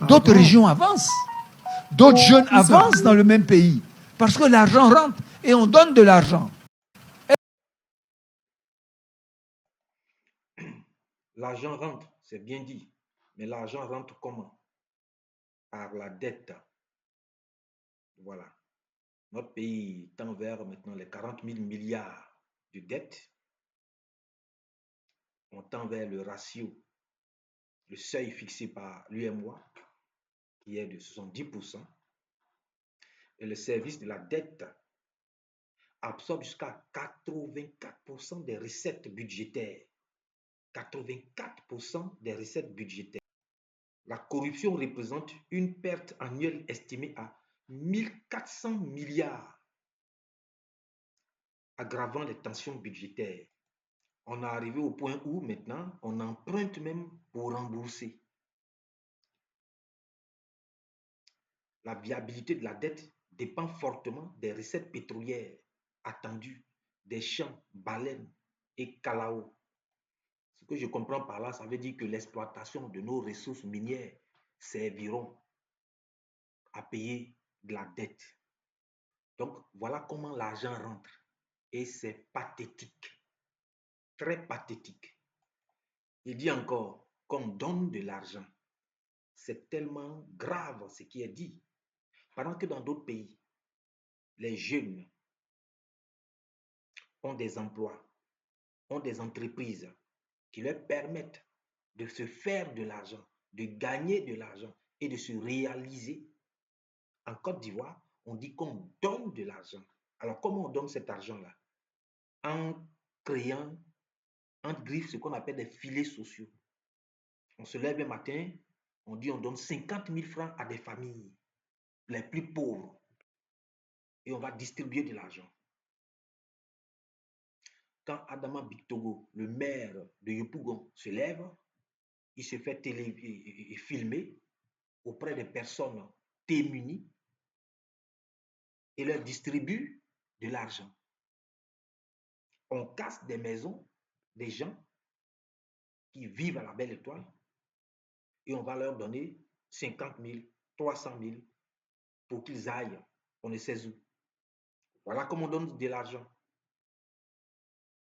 d'autres régions avancent. D'autres jeunes avancent dans le même pays. Parce que l'argent rentre et on donne de l'argent. L'argent rentre, c'est bien dit. Mais l'argent rentre comment? Par la dette. Voilà. Notre pays tend vers maintenant les 40 000 milliards de dettes. On tend vers le ratio, le seuil fixé par l'UMOA, qui est de 70%. Et le service de la dette absorbe jusqu'à 84% des recettes budgétaires. 84% des recettes budgétaires. La corruption représente une perte annuelle estimée à 1400 milliards, aggravant les tensions budgétaires. On est arrivé au point où maintenant, on emprunte même pour rembourser. La viabilité de la dette dépend fortement des recettes pétrolières attendues des champs, baleines et cacao. Ce que je comprends par là, ça veut dire que l'exploitation de nos ressources minières serviront à payer de la dette. Donc, voilà comment l'argent rentre. Et c'est pathétique, très pathétique. Il dit encore qu'on donne de l'argent. C'est tellement grave ce qui est dit. Pendant que dans d'autres pays, les jeunes ont des emplois, ont des entreprises qui leur permettent de se faire de l'argent, de gagner de l'argent et de se réaliser. En Côte d'Ivoire, on dit qu'on donne de l'argent. Alors, comment on donne cet argent-là? En créant, en griffe, ce qu'on appelle des filets sociaux. On se lève un matin, on dit on donne 50 000 francs à des familles les plus pauvres et on va distribuer de l'argent. Quand Adama Bictogo, le maire de Yopougon, se lève, il se fait filmer auprès des personnes démunies et leur distribue de l'argent. On casse des maisons des gens qui vivent à la Belle Étoile et on va leur donner 50 000, 300 000 pour qu'ils aillent, on ne sait où. Voilà comment on donne de l'argent.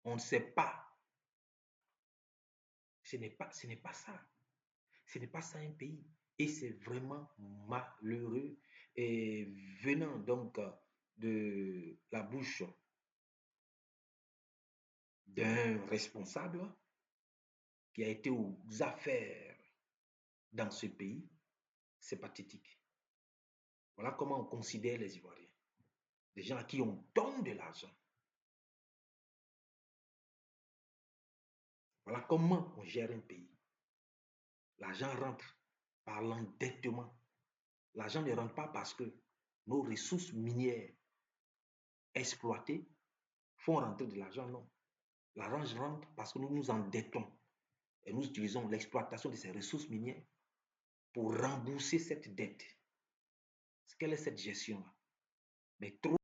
On ne sait pas. Ce n'est pas ça. Ce n'est pas ça un pays. Et c'est vraiment malheureux. Et venant donc de la bouche d'un responsable qui a été aux affaires dans ce pays, c'est pathétique. Voilà comment on considère les Ivoiriens. Des gens à qui on donne de l'argent. Voilà comment on gère un pays. L'argent rentre par l'endettement. L'argent ne rentre pas parce que nos ressources minières exploitées font rentrer de l'argent, non. L'argent rentre parce que nous nous endettons et nous utilisons l'exploitation de ces ressources minières pour rembourser cette dette. Quelle est cette gestion-là? Mais trop